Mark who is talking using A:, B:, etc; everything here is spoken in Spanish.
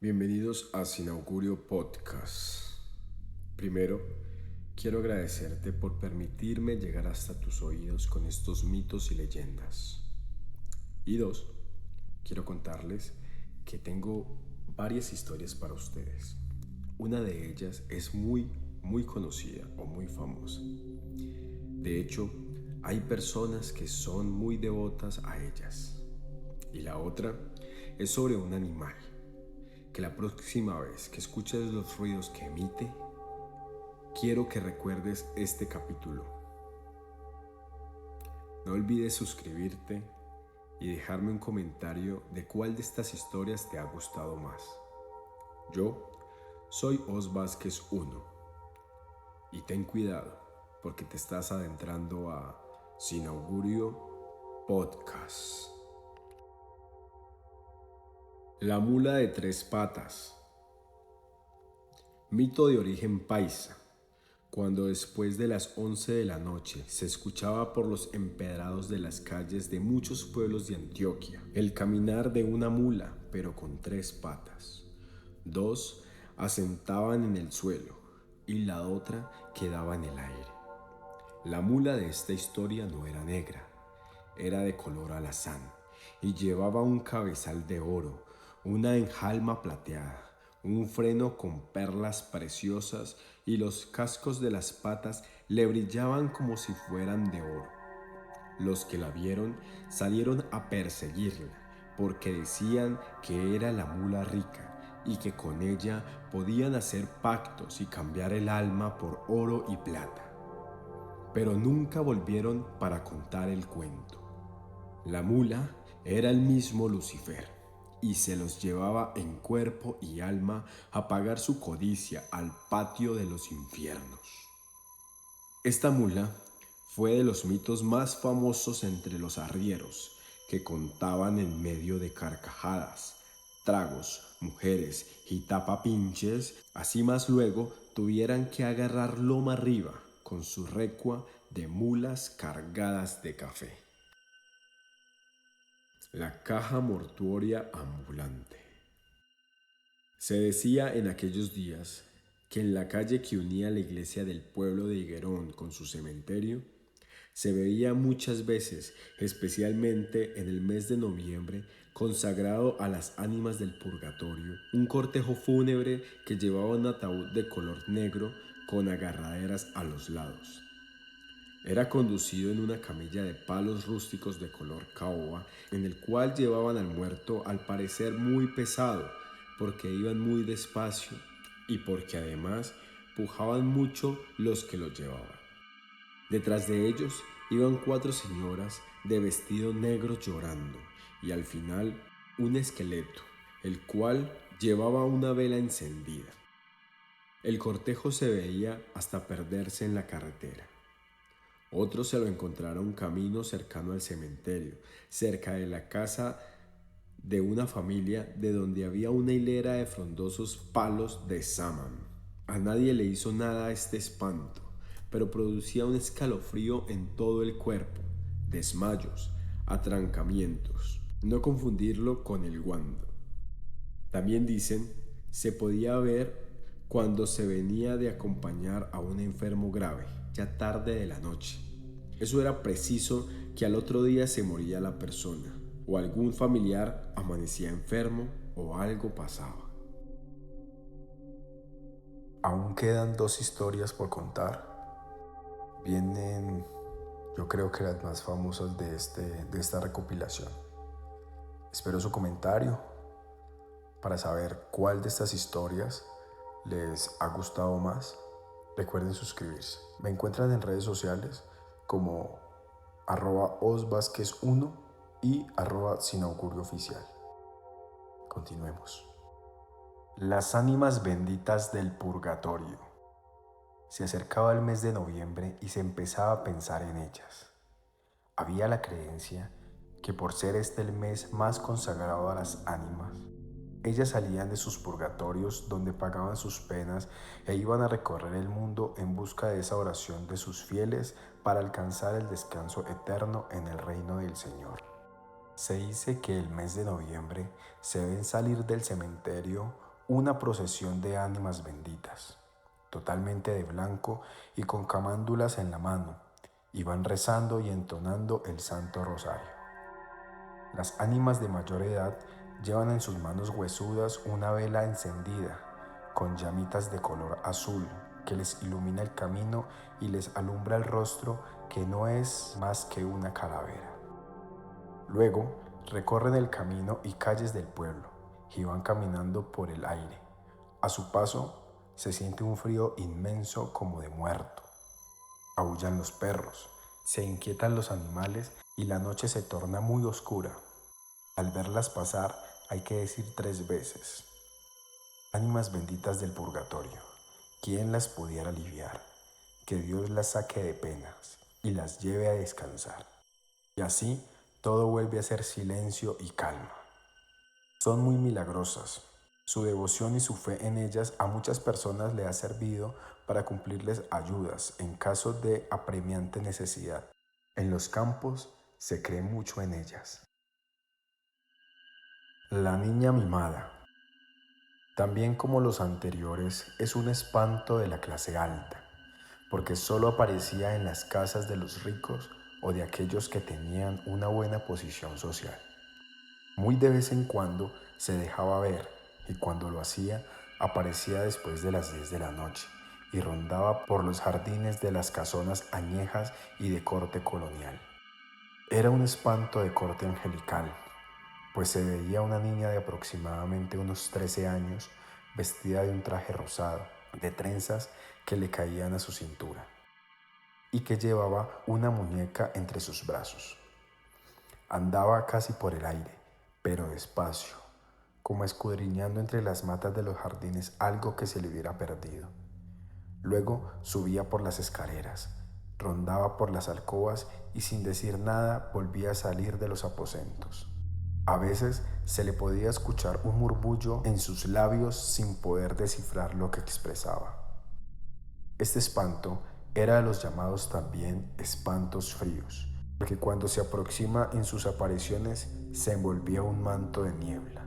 A: Bienvenidos a Sin Augurio Podcast. Primero, quiero agradecerte por permitirme llegar hasta tus oídos con estos mitos y leyendas. Y dos, quiero contarles que tengo varias historias para ustedes. Una de ellas es muy conocida o muy famosa. De hecho, hay personas que son muy devotas a ellas. Y la otra es sobre un animal que la próxima vez que escuches los ruidos que emite, quiero que recuerdes este capítulo. No olvides suscribirte y dejarme un comentario de cuál de estas historias te ha gustado más. Yo soy Os Vázquez 1 y ten cuidado porque te estás adentrando a Sin Augurio Podcast. La mula de tres patas. Mito de origen paisa. Cuando después de las 11 de la noche se escuchaba por los empedrados de las calles de muchos pueblos de Antioquia el caminar de una mula, pero con tres patas. Dos asentaban en el suelo y la otra quedaba en el aire. La mula de esta historia no era negra, era de color alazán y llevaba un cabezal de oro, una enjalma plateada, un freno con perlas preciosas y los cascos de las patas le brillaban como si fueran de oro. Los que la vieron salieron a perseguirla porque decían que era la mula rica y que con ella podían hacer pactos y cambiar el alma por oro y plata. Pero nunca volvieron para contar el cuento. La mula era el mismo Lucifer y se los llevaba en cuerpo y alma a pagar su codicia al patio de los infiernos. Esta mula fue de los mitos más famosos entre los arrieros, que contaban en medio de carcajadas, tragos, mujeres y tapapinches, así más luego tuvieran que agarrar loma arriba con su recua de mulas cargadas de café. La caja mortuoria ambulante. Se decía en aquellos días que en la calle que unía la iglesia del pueblo de Higuerón con su cementerio, se veía muchas veces, especialmente en el mes de noviembre, consagrado a las ánimas del purgatorio, un cortejo fúnebre que llevaba un ataúd de color negro con agarraderas a los lados. Era conducido en una camilla de palos rústicos de color caoba, en el cual llevaban al muerto al parecer muy pesado, porque iban muy despacio y porque además pujaban mucho los que lo llevaban. Detrás de ellos iban cuatro señoras de vestido negro llorando y al final un esqueleto, el cual llevaba una vela encendida. El cortejo se veía hasta perderse en la carretera. Otros se lo encontraron camino cercano al cementerio, cerca de la casa de una familia de donde había una hilera de frondosos palos de sámano. A nadie le hizo nada este espanto, pero producía un escalofrío en todo el cuerpo, desmayos, atrancamientos. No confundirlo con el guando. También dicen, se podía ver cuando se venía de acompañar a un enfermo grave, ya tarde de la noche. Eso era preciso que al otro día se moría la persona, o algún familiar amanecía enfermo, o algo pasaba.
B: Aún quedan dos historias por contar. Vienen, yo creo que las más famosas de esta recopilación. Espero su comentario para saber cuál de estas historias les ha gustado más. Recuerden suscribirse. Me encuentran en redes sociales como @osvasquez1 y @sinaugurioficial. Continuemos. Las ánimas benditas del purgatorio. Se acercaba el mes de noviembre y se empezaba a pensar en ellas. Había la creencia que por ser este el mes más consagrado a las ánimas, ellas salían de sus purgatorios donde pagaban sus penas e iban a recorrer el mundo en busca de esa oración de sus fieles para alcanzar el descanso eterno en el reino del Señor. Se dice que el mes de noviembre se ven salir del cementerio una procesión de ánimas benditas, totalmente de blanco y con camándulas en la mano. Iban rezando y entonando el Santo Rosario. Las ánimas de mayor edad llevan en sus manos huesudas una vela encendida con llamitas de color azul que les ilumina el camino y les alumbra el rostro, que no es más que una calavera. Luego recorren el camino y calles del pueblo y van caminando por el aire. A su paso se siente un frío inmenso como de muerto. Aúllan los perros, se inquietan los animales y la noche se torna muy oscura. Al verlas pasar hay que decir 3 veces: ánimas benditas del purgatorio, ¿quién las pudiera aliviar? Que Dios las saque de penas y las lleve a descansar. Y así todo vuelve a ser silencio y calma. Son muy milagrosas. Su devoción y su fe en ellas a muchas personas le ha servido para cumplirles ayudas en caso de apremiante necesidad. En los campos se cree mucho en ellas. La niña mimada. También como los anteriores, es un espanto de la clase alta, porque solo aparecía en las casas de los ricos o de aquellos que tenían una buena posición social. Muy de vez en cuando se dejaba ver, y cuando lo hacía aparecía después de las 10 de la noche y rondaba por los jardines de las casonas añejas y de corte colonial. Era un espanto de corte angelical, pues se veía una niña de aproximadamente unos 13 años vestida de un traje rosado, de trenzas que le caían a su cintura, y que llevaba una muñeca entre sus brazos. Andaba casi por el aire, pero despacio, como escudriñando entre las matas de los jardines algo que se le hubiera perdido. Luego subía por las escaleras, rondaba por las alcobas y sin decir nada volvía a salir de los aposentos. A veces se le podía escuchar un murmullo en sus labios sin poder descifrar lo que expresaba. Este espanto era de los llamados también espantos fríos, porque cuando se aproxima en sus apariciones se envolvía un manto de niebla.